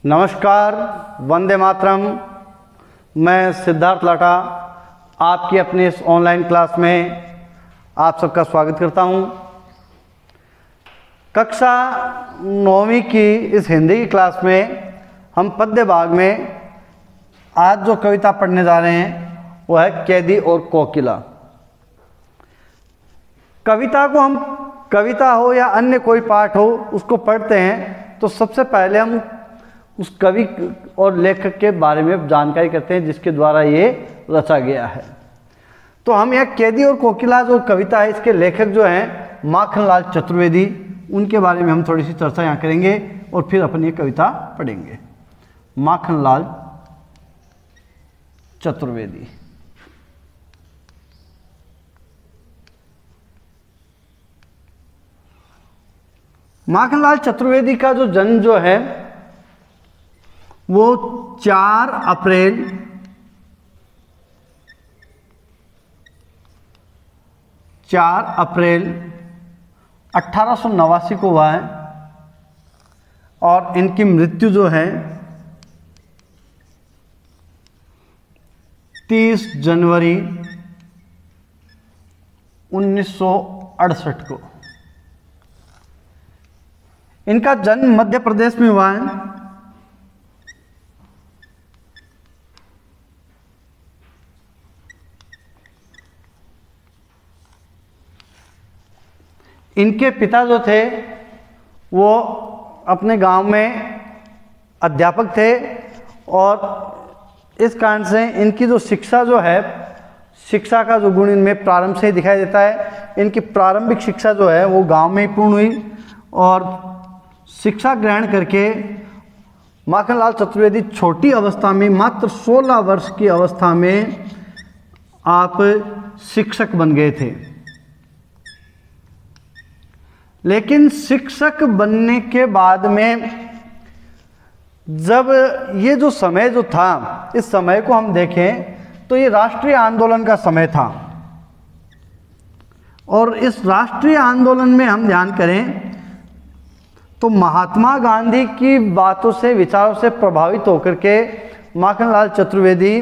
नमस्कार, वंदे मातरम। मैं सिद्धार्थ लाटा आपकी अपनी इस ऑनलाइन क्लास में आप सबका स्वागत करता हूं। कक्षा 9वीं की इस हिंदी की क्लास में हम पद्य भाग में आज जो कविता पढ़ने जा रहे हैं वो है कैदी और कोकिला। कविता को हम कविता हो या अन्य कोई पाठ हो उसको पढ़ते हैं तो सबसे पहले हम उस कवि और लेखक के बारे में जानकारी करते हैं जिसके द्वारा ये रचा गया है। तो हम यह कैदी और कोकिला जो कविता है इसके लेखक जो हैं माखनलाल चतुर्वेदी, उनके बारे में हम थोड़ी सी चर्चा यहाँ करेंगे और फिर अपन ये कविता पढ़ेंगे। माखनलाल चतुर्वेदी। माखनलाल चतुर्वेदी का जो जन्म जो है वो 4 अप्रैल 1889 को हुआ है और इनकी मृत्यु जो है 30 जनवरी 1968 को। इनका जन्म मध्य प्रदेश में हुआ है। इनके पिता जो थे वो अपने गांव में अध्यापक थे और इस कारण से इनकी जो शिक्षा जो है, शिक्षा का जो गुण इनमें प्रारंभ से ही दिखाई देता है। इनकी प्रारंभिक शिक्षा जो है वो गांव में ही पूर्ण हुई और शिक्षा ग्रहण करके माखनलाल चतुर्वेदी छोटी अवस्था में मात्र 16 वर्ष की अवस्था में आप शिक्षक बन गए थे। लेकिन शिक्षक बनने के बाद में जब ये जो समय जो था, इस समय को हम देखें तो ये राष्ट्रीय आंदोलन का समय था और इस राष्ट्रीय आंदोलन में हम ध्यान करें तो महात्मा गांधी की बातों से, विचारों से प्रभावित होकर के माखनलाल चतुर्वेदी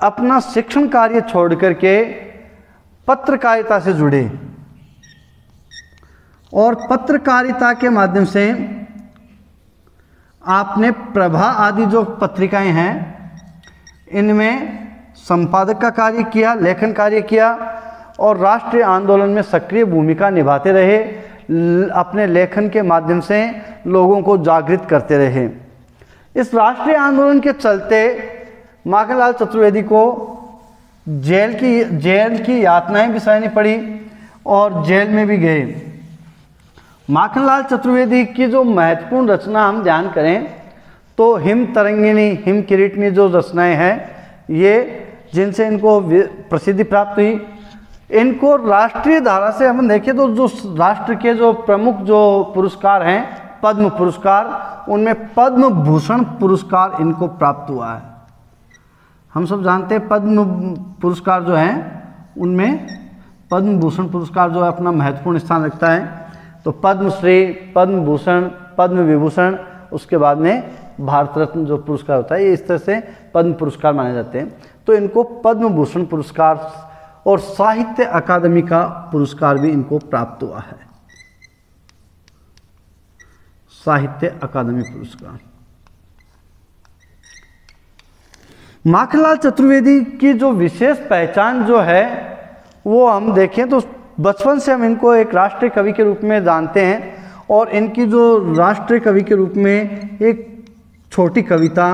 अपना शिक्षण कार्य छोड़ करके पत्रकारिता से जुड़े और पत्रकारिता के माध्यम से आपने प्रभा आदि जो पत्रिकाएं हैं इनमें संपादक का कार्य किया, लेखन कार्य किया और राष्ट्रीय आंदोलन में सक्रिय भूमिका निभाते रहे। अपने लेखन के माध्यम से लोगों को जागृत करते रहे। इस राष्ट्रीय आंदोलन के चलते माखनलाल चतुर्वेदी को जेल की यातनाएं भी सहनी पड़ी और जेल में भी गए। माखनलाल चतुर्वेदी की जो महत्वपूर्ण रचना हम ध्यान करें तो हिम तरंगिणी, हिम किरीटिनी जो रचनाएं हैं ये जिनसे इनको प्रसिद्धि प्राप्त हुई, इनको राष्ट्रीय धारा से हम देखें तो जो राष्ट्र के जो प्रमुख जो पुरस्कार हैं पद्म पुरस्कार, उनमें पद्म भूषण पुरस्कार इनको प्राप्त हुआ है। हम सब जानते हैं पद्म पुरस्कार जो हैं उनमें पद्म भूषण पुरस्कार जो है अपना महत्वपूर्ण स्थान रखता है। तो पद्मश्री, पद्म भूषण, पद्म विभूषण, उसके बाद में भारत रत्न जो पुरस्कार होता है, ये इस तरह से पद्म पुरस्कार माने जाते हैं। तो इनको पद्म भूषण पुरस्कार और साहित्य अकादमी का पुरस्कार भी इनको प्राप्त हुआ है। साहित्य अकादमी पुरस्कार। माखनलाल चतुर्वेदी की जो विशेष पहचान जो है वो हम देखें तो बचपन से हम इनको एक राष्ट्रीय कवि के रूप में जानते हैं और इनकी जो राष्ट्रीय कवि के रूप में एक छोटी कविता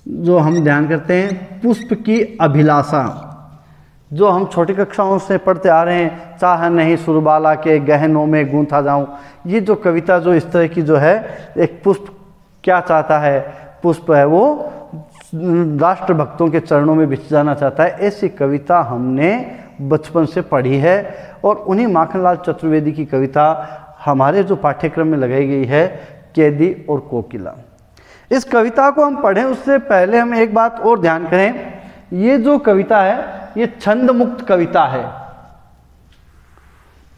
जो हम ध्यान करते हैं, पुष्प की अभिलाषा, जो हम छोटी कक्षाओं से पढ़ते आ रहे हैं, चाह नहीं सुरबाला के गहनों में गूंथा जाऊं। ये जो कविता जो इस तरह की जो है, एक पुष्प क्या चाहता है, पुष्प है वो राष्ट्र भक्तों के चरणों में बिछ जाना चाहता है, ऐसी कविता हमने बचपन से पढ़ी है और उन्हीं माखनलाल चतुर्वेदी की कविता हमारे जो पाठ्यक्रम में लगाई गई है, कैदी और कोकिला। इस कविता को हम पढ़ें उससे पहले हम एक बात और ध्यान करें, ये जो कविता है ये छंद मुक्त कविता है।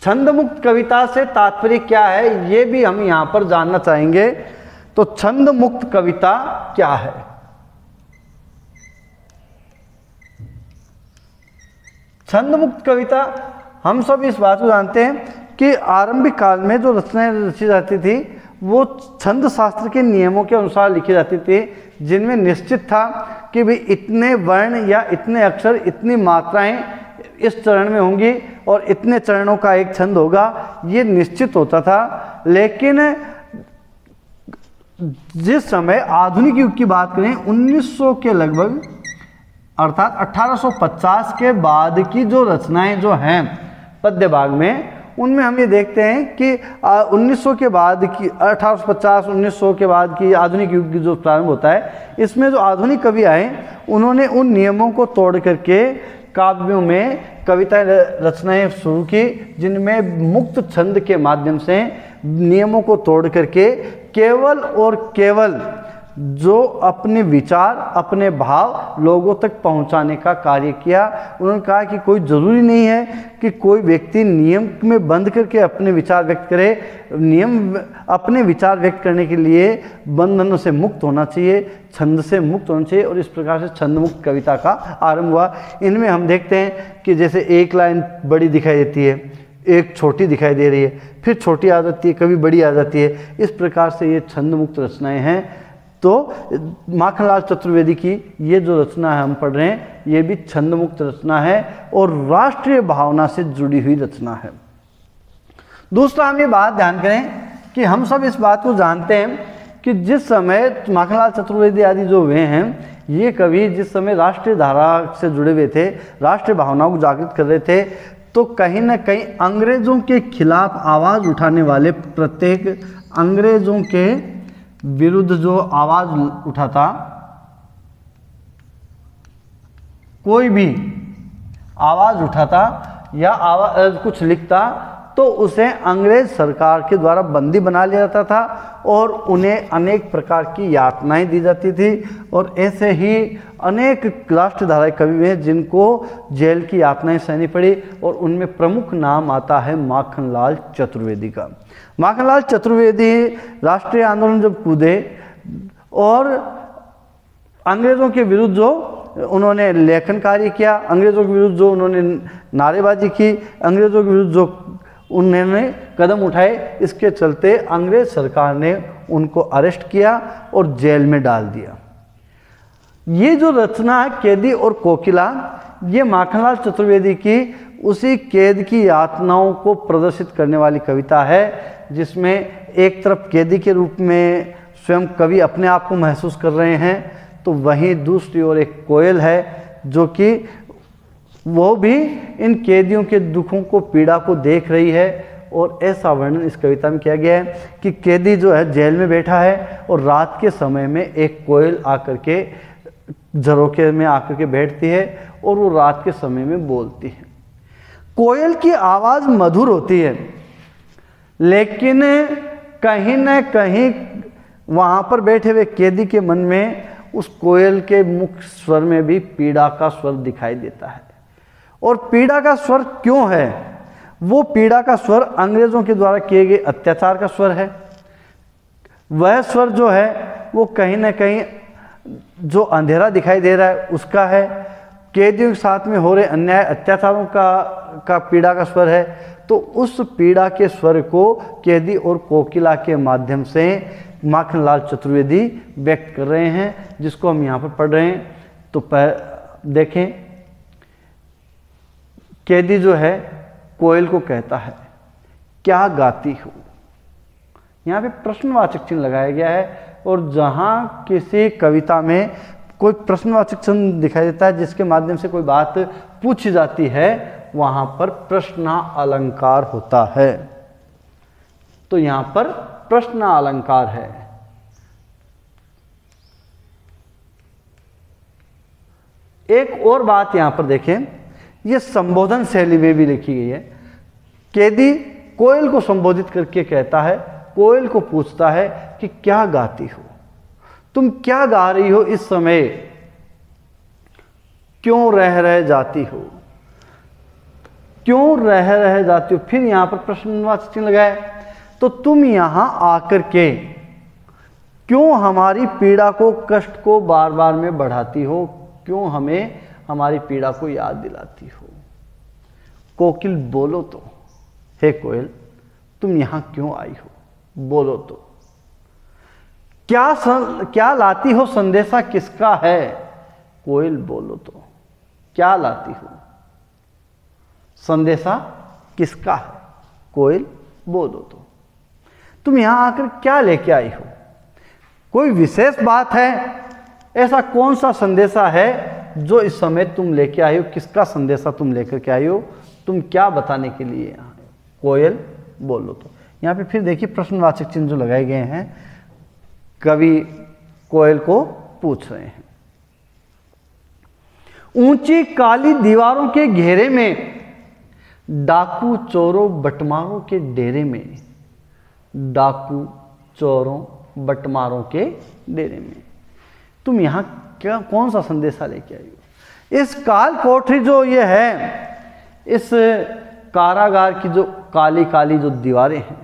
छंद मुक्त कविता से तात्पर्य क्या है ये भी हम यहाँ पर जानना चाहेंगे। तो छंद मुक्त कविता क्या है? छंद मुक्त कविता, हम सब इस बात को जानते हैं कि आरंभिक काल में जो रचनाएं रची जाती थी वो छंद शास्त्र के नियमों के अनुसार लिखी जाती थी, जिनमें निश्चित था कि भाई इतने वर्ण या इतने अक्षर, इतनी मात्राएं इस चरण में होंगी और इतने चरणों का एक छंद होगा, ये निश्चित होता था। लेकिन जिस समय आधुनिक युग की बात करें 1900 के लगभग, अर्थात 1850 के बाद की जो रचनाएं जो हैं पद्य भाग में, उनमें हम ये देखते हैं कि 1900 के बाद की 1850 1900 के बाद की आधुनिक युग की जो प्रारंभ होता है, इसमें जो आधुनिक कवि आए उन्होंने उन नियमों को तोड़ करके काव्यों में कविताएं रचनाएं शुरू की, जिनमें मुक्त छंद के माध्यम से नियमों को तोड़ करके केवल और केवल जो अपने विचार, अपने भाव लोगों तक पहुंचाने का कार्य किया। उन्होंने कहा कि कोई ज़रूरी नहीं है कि कोई व्यक्ति नियम में बंध करके अपने विचार व्यक्त करे, नियम अपने विचार व्यक्त करने के लिए बंधनों से मुक्त होना चाहिए, छंद से मुक्त होना चाहिए। और इस प्रकार से छंद मुक्त कविता का आरंभ हुआ। इनमें हम देखते हैं कि जैसे एक लाइन बड़ी दिखाई देती है, एक छोटी दिखाई दे रही है, फिर छोटी आ जाती है, कभी बड़ी आ जाती है। इस प्रकार से ये छंद मुक्त रचनाएं हैं। तो माखनलाल चतुर्वेदी की ये जो रचना है हम पढ़ रहे हैं, ये भी छंद मुक्त रचना है और राष्ट्रीय भावना से जुड़ी हुई रचना है। दूसरा, हम ये बात ध्यान करें कि हम सब इस बात को जानते हैं कि जिस समय माखनलाल चतुर्वेदी आदि जो हुए हैं, ये कवि जिस समय राष्ट्रीय धारा से जुड़े हुए थे, राष्ट्रीय भावनाओं को जागृत कर रहे थे, तो कहीं ना कहीं अंग्रेजों के खिलाफ आवाज़ उठाने वाले, प्रत्येक अंग्रेजों के विरुद्ध जो आवाज उठाता, कोई भी आवाज उठाता या आवाज कुछ लिखता, तो उसे अंग्रेज सरकार के द्वारा बंदी बना लिया जाता था और उन्हें अनेक प्रकार की यातनाएं दी जाती थी। और ऐसे ही अनेक राष्ट्रधारा कवि हैं जिनको जेल की यातनाएं सहनी पड़ी, और उनमें प्रमुख नाम आता है माखनलाल चतुर्वेदी का। माखनलाल चतुर्वेदी राष्ट्रीय आंदोलन जब कूदे और अंग्रेज़ों के विरुद्ध जो उन्होंने लेखन कार्य किया, अंग्रेज़ों के विरुद्ध जो उन्होंने नारेबाजी की, अंग्रेज़ों के विरुद्ध जो उन्होंने कदम उठाए, इसके चलते अंग्रेज सरकार ने उनको अरेस्ट किया और जेल में डाल दिया। ये जो रचना है कैदी और कोकिला, ये माखनलाल चतुर्वेदी की उसी कैद की यातनाओं को प्रदर्शित करने वाली कविता है, जिसमें एक तरफ कैदी के रूप में स्वयं कवि अपने आप को महसूस कर रहे हैं, तो वहीं दूसरी ओर एक कोयल है जो कि वो भी इन कैदियों के दुखों को, पीड़ा को देख रही है। और ऐसा वर्णन इस कविता में किया गया है कि कैदी जो है जेल में बैठा है और रात के समय में एक कोयल आकर के झरोखे में आकर के बैठती है और वो रात के समय में बोलती है। कोयल की आवाज़ मधुर होती है, लेकिन कहीं न कहीं वहाँ पर बैठे हुए कैदी के मन में उस कोयल के मुख स्वर में भी पीड़ा का स्वर दिखाई देता है। और पीड़ा का स्वर क्यों है? वो पीड़ा का स्वर अंग्रेज़ों के द्वारा किए गए अत्याचार का स्वर है। वह स्वर जो है वो कहीं ना कहीं जो अंधेरा दिखाई दे रहा है उसका है, कैदियों के साथ में हो रहे अन्याय अत्याचारों का पीड़ा का स्वर है। तो उस पीड़ा के स्वर को कैदी और कोकिला के माध्यम से माखनलाल चतुर्वेदी व्यक्त कर रहे हैं, जिसको हम यहाँ पर पढ़ रहे हैं। तो देखें, कैदी जो है कोयल को कहता है, क्या गाती हो। यहाँ पे प्रश्नवाचक चिन्ह लगाया गया है, और जहाँ किसी कविता में कोई प्रश्नवाचक चिन्ह दिखाई देता है जिसके माध्यम से कोई बात पूछी जाती है, वहाँ पर प्रश्न अलंकार होता है। तो यहाँ पर प्रश्न अलंकार है। एक और बात यहाँ पर देखें, ये संबोधन शैली में भी लिखी गई है। कैदी कोयल को संबोधित करके कहता है, कोयल को पूछता है कि क्या गाती हो, तुम क्या गा रही हो इस समय, क्यों रह रह जाती हो, क्यों रह रह जाती हो। फिर यहां पर प्रश्नवाचक चिन्ह लगाए, तो तुम यहां आकर के क्यों हमारी पीड़ा को, कष्ट को बार बार में बढ़ाती हो, क्यों हमें हमारी पीड़ा को याद दिलाती हो। कोकिल बोलो तो, हे कोयल तुम यहां क्यों आई हो, बोलो तो। क्या लाती हो संदेशा किसका है, कोयल बोलो तो। क्या लाती हो संदेशा किसका है, कोयल बोलो तो। तुम यहां आकर क्या लेके आई हो, कोई विशेष बात है, ऐसा कौन सा संदेशा है जो इस समय तुम लेके आई हो, किसका संदेशा तुम लेकर के आई हो, तुम क्या बताने के लिए यहाँ आए हो, कोयल बोलो तो। यहाँ पे फिर देखिए प्रश्नवाचक चिन्ह जो लगाए गए हैं, कवि कोयल को पूछ रहे हैं। ऊंची काली दीवारों के घेरे में, डाकू चोरों बटमारों के डेरे में, डाकू चोरों बटमारों के डेरे में तुम यहां क्या, कौन सा संदेशा लेके आई हो। इस काल कोठरी जो ये है, इस कारागार की जो काली काली जो दीवारें हैं,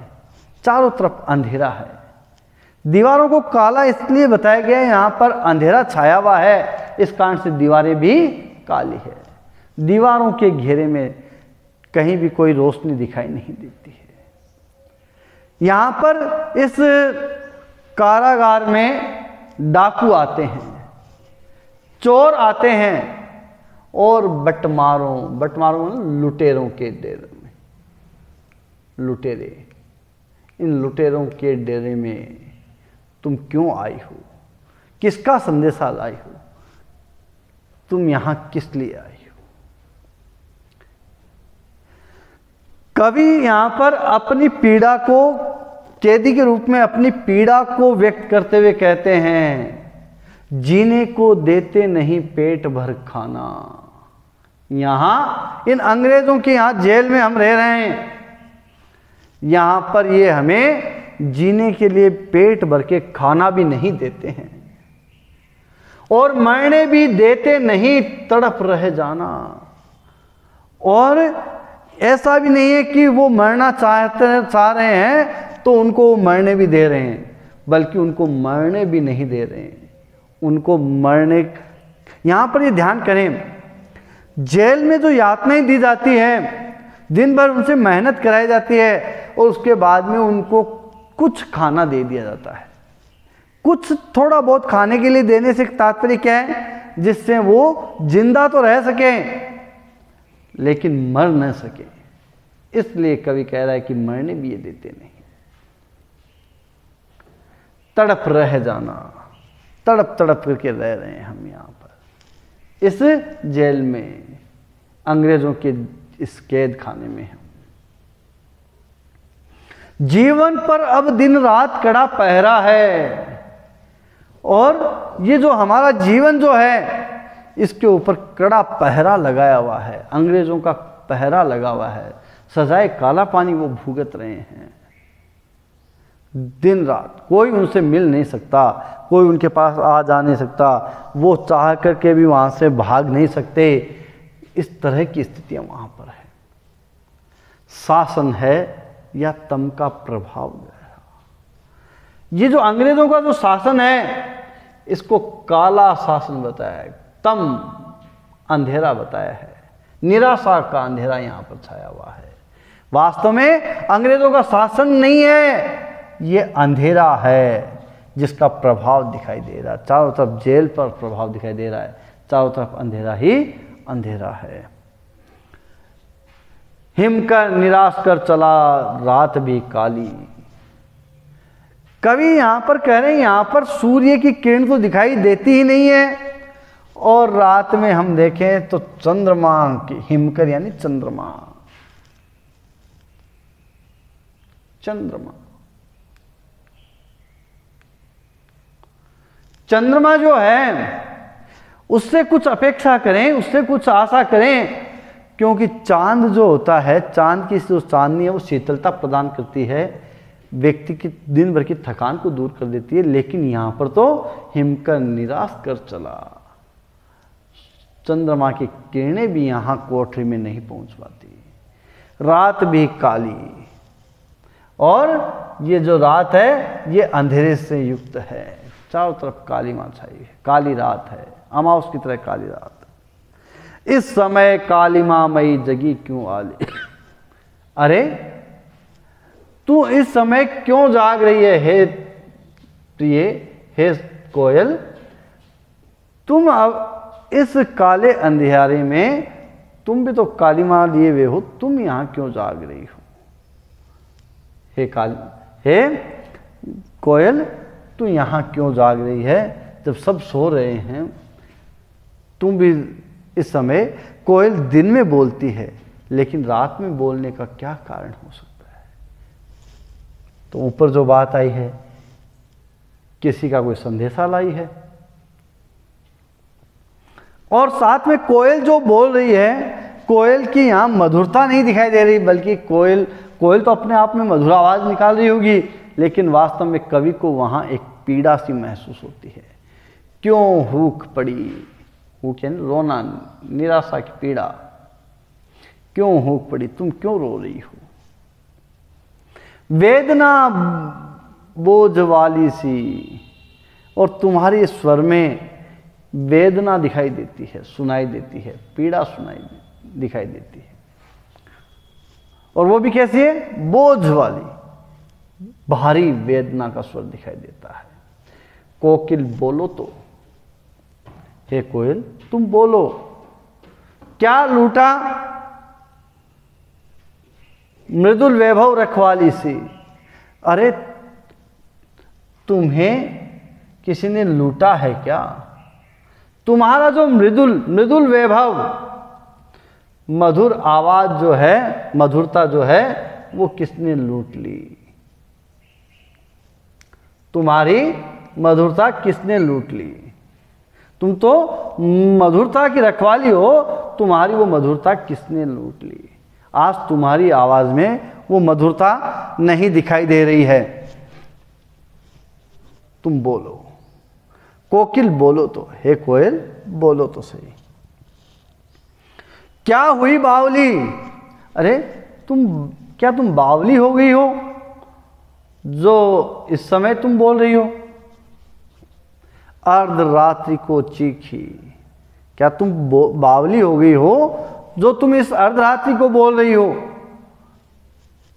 चारों तरफ अंधेरा है। दीवारों को काला इसलिए बताया गया है, यहां पर अंधेरा छाया हुआ है, इस कारण से दीवारें भी काली है। दीवारों के घेरे में कहीं भी कोई रोशनी दिखाई नहीं देती है। यहां पर इस कारागार में डाकू आते हैं, चोर आते हैं, और बटमारों लुटेरों के डेरे में, लुटेरे, इन लुटेरों के डेरे में तुम क्यों आई हो, किसका संदेशा लाई हो, तुम यहां किस लिए आई हो। कवि यहां पर अपनी पीड़ा को, कैदी के रूप में अपनी पीड़ा को व्यक्त करते हुए कहते हैं, जीने को देते नहीं पेट भर खाना। यहां इन अंग्रेजों के यहां जेल में हम रह रहे हैं, यहां पर ये हमें जीने के लिए पेट भर के खाना भी नहीं देते हैं, और मरने भी देते नहीं, तड़प रह जाना। और ऐसा भी नहीं है कि वो मरना चाह रहे हैं तो उनको मरने भी दे रहे हैं, बल्कि उनको मरने भी नहीं दे रहे हैं, उनको मरने। यहां पर ये ध्यान करें, जेल में जो यातनाएं दी जाती हैं, दिन भर उनसे मेहनत कराई जाती है, और उसके बाद में उनको कुछ खाना दे दिया जाता है। कुछ थोड़ा बहुत खाने के लिए देने से तात्पर्य क्या है, जिससे वो जिंदा तो रह सके लेकिन मर न सके। इसलिए कवि कह रहा है कि मरने भी ये देते नहीं, तड़प रह जाना, तड़प तड़प करके रह रहे हैं हम यहां पर इस जेल में, अंग्रेजों के इस कैद खाने में हम। जीवन पर अब दिन रात कड़ा पहरा है, और ये जो हमारा जीवन जो है, इसके ऊपर कड़ा पहरा लगाया हुआ है, अंग्रेजों का पहरा लगा हुआ है, सजाए काला पानी वो भुगत रहे हैं दिन रात। कोई उनसे मिल नहीं सकता, कोई उनके पास आ जा नहीं सकता, वो चाह करके भी वहां से भाग नहीं सकते। इस तरह की स्थितियां वहां पर है। शासन है या तम का प्रभाव गहरा। ये जो अंग्रेजों का जो शासन है, इसको काला शासन बताया है, तम अंधेरा बताया है, निराशा का अंधेरा यहां पर छाया हुआ है। वास्तव में अंग्रेजों का शासन नहीं है, ये अंधेरा है जिसका प्रभाव दिखाई दे रहा है। चारों तरफ जेल पर प्रभाव दिखाई दे रहा है, चारों तरफ अंधेरा ही अंधेरा है। हिम कर निराश कर चला रात भी काली। कवि यहां पर कह रहे हैं, यहां पर सूर्य की किरण तो दिखाई देती ही नहीं है, और रात में हम देखें तो चंद्रमा की, हिमकर यानी चंद्रमा, चंद्रमा चंद्रमा जो है उससे कुछ अपेक्षा करें, उससे कुछ आशा करें, क्योंकि चांद जो होता है, चांद की जो चांदनी है वो शीतलता प्रदान करती है, व्यक्ति की दिन भर की थकान को दूर कर देती है। लेकिन यहां पर तो हिमकर निराश कर चला, चंद्रमा की किरणें भी यहां कोठरी में नहीं पहुंच पाती, रात भी काली। और ये जो रात है ये अंधेरे से युक्त है, चारों तरफ काली मां छाई है, काली रात है, अमावस की तरह काली रात। इस समय काली मां मई जगी क्यों आली। अरे तू इस समय क्यों जाग रही है हे प्रिय, हे कोयल, तुम अब इस काले अंधियारे में, तुम भी तो काली मां लिए हुए हो, तुम यहां क्यों जाग रही हो। हे कोयल, तू यहां क्यों जाग रही है जब सब सो रहे हैं। तुम भी इस समय, कोयल दिन में बोलती है लेकिन रात में बोलने का क्या कारण हो सकता है। तो ऊपर जो बात आई है, किसी का कोई संदेशा लाई है, और साथ में कोयल जो बोल रही है, कोयल की यहां मधुरता नहीं दिखाई दे रही, बल्कि कोयल तो अपने आप में मधुर आवाज निकाल रही होगी, लेकिन वास्तव में कवि को वहां एक पीड़ा सी महसूस होती है। क्यों हुक पड़ी, हुक यानी रोना, निराशा की पीड़ा। क्यों हुक पड़ी, तुम क्यों रो रही हो। वेदना बोझ वाली सी, और तुम्हारे स्वर में वेदना दिखाई देती है, सुनाई देती है, पीड़ा दिखाई देती है। और वो भी कैसी है, बोझ वाली, भारी वेदना का स्वर दिखाई देता है। कोकिल बोलो तो, हे कोयल तुम बोलो, क्या लूटा मृदुल वैभव रखवाली सी। अरे तुम्हें किसी ने लूटा है क्या। तुम्हारा जो मृदुल वैभव, मधुर आवाज जो है, मधुरता जो है, वो किसने लूट ली। तुम्हारी मधुरता किसने लूट ली। तुम तो मधुरता की रखवाली हो, तुम्हारी वो मधुरता किसने लूट ली। आज तुम्हारी आवाज में वो मधुरता नहीं दिखाई दे रही है। तुम बोलो, कोकिल बोलो तो, हे कोयल बोलो तो सही। क्या हुई बावली। अरे क्या तुम बावली हो गई हो जो इस समय तुम बोल रही हो। अर्धरात्रि को चीखी, क्या तुम बावली हो गई हो जो तुम इस अर्धरात्रि को बोल रही हो।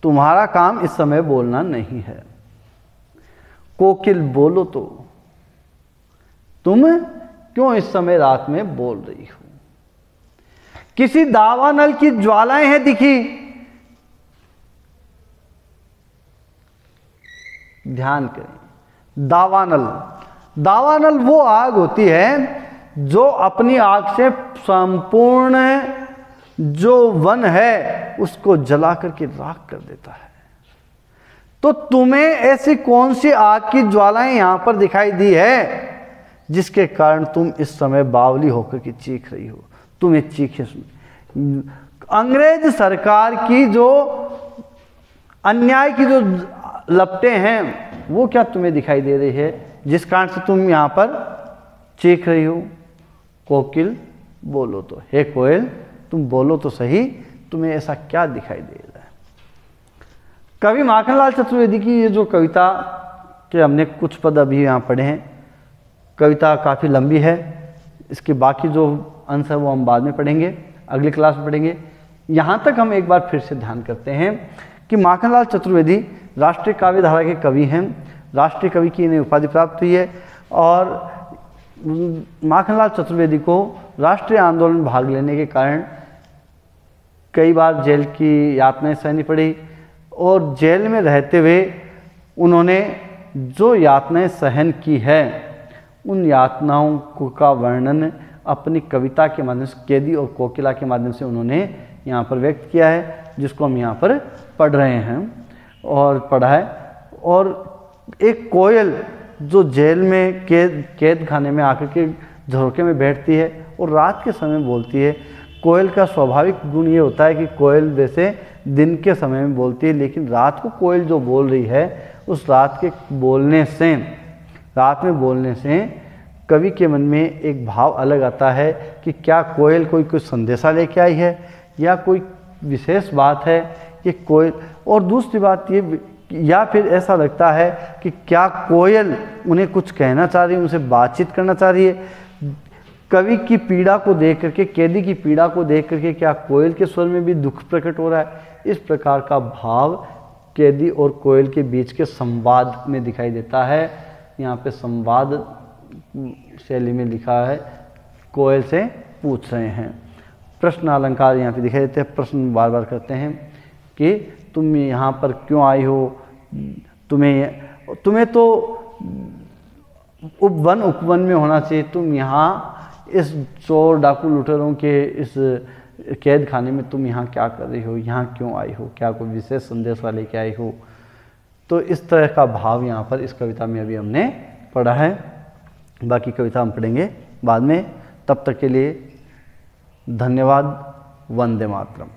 तुम्हारा काम इस समय बोलना नहीं है। कोकिल बोलो तो, तुम क्यों इस समय रात में बोल रही हो। किसी दावानल की ज्वालाएं हैं दिखी। ध्यान करें, दावानल वो आग होती है जो अपनी आग से संपूर्ण जो वन है उसको जला करके राख कर देता है। तो तुम्हें ऐसी कौन सी आग की ज्वालाएं यहां पर दिखाई दी है जिसके कारण तुम इस समय बावली होकर के चीख रही हो। तुम्हें चीखे सुन, अंग्रेज सरकार की जो अन्याय की जो लपटें हैं वो क्या तुम्हें दिखाई दे रही है जिस कारण से तुम यहां पर चीख रही हो। कोकिल बोलो तो, हे कोयल तुम बोलो तो सही, तुम्हें ऐसा क्या दिखाई दे रहा है। कवि माखनलाल चतुर्वेदी की ये जो कविता के हमने कुछ पद अभी यहाँ पढ़े हैं, कविता काफ़ी लंबी है, इसके बाकी जो अंश है वो हम बाद में पढ़ेंगे, अगली क्लास में पढ़ेंगे। यहाँ तक हम एक बार फिर से ध्यान करते हैं कि माखनलाल चतुर्वेदी राष्ट्रीय काव्य धारा के कवि हैं। राष्ट्रीय कवि की इन्हें उपाधि प्राप्त हुई है और माखनलाल चतुर्वेदी को राष्ट्रीय आंदोलन में भाग लेने के कारण कई बार जेल की यातनाएं सहनी पड़ी और जेल में रहते हुए उन्होंने जो यातनाएं सहन की है उन यातनाओं का वर्णन अपनी कविता के माध्यम से, कैदी और कोकिला के माध्यम से उन्होंने यहाँ पर व्यक्त किया है, जिसको हम यहाँ पर पढ़ रहे हैं और पढ़ा है। और एक कोयल जो जेल में कैद खाने में आकर के झरोके में बैठती है और रात के समय बोलती है। कोयल का स्वाभाविक गुण ये होता है कि कोयल वैसे दिन के समय में बोलती है, लेकिन रात को कोयल जो बोल रही है उस रात में बोलने से कवि के मन में एक भाव अलग आता है कि क्या कोयल कोई संदेशा लेके आई है या कोई विशेष बात है कि कोयल। और दूसरी बात ये या फिर ऐसा लगता है कि क्या कोयल उन्हें कुछ कहना चाह रही है, उनसे बातचीत करना चाह रही है। कवि की पीड़ा को देख करके, कैदी की पीड़ा को देख करके क्या कोयल के स्वर में भी दुख प्रकट हो रहा है? इस प्रकार का भाव कैदी और कोयल के बीच के संवाद में दिखाई देता है। यहाँ पे संवाद शैली में लिखा है, कोयल से पूछ रहे हैं। प्रश्न अलंकार यहाँ पे दिखाई देते हैं, प्रश्न बार बार करते हैं कि तुम यहाँ पर क्यों आई हो, तुम्हें तो उपवन में होना चाहिए, तुम यहाँ इस चोर डाकू लुटेरों के इस कैद खाने में तुम यहाँ क्या कर रही हो, यहाँ क्यों आई हो, क्या कोई विशेष संदेश वाले क्या आई हो? तो इस तरह का भाव यहाँ पर इस कविता में अभी हमने पढ़ा है। बाकी कविता हम पढ़ेंगे बाद में। तब तक के लिए धन्यवाद। वंदे मातरम।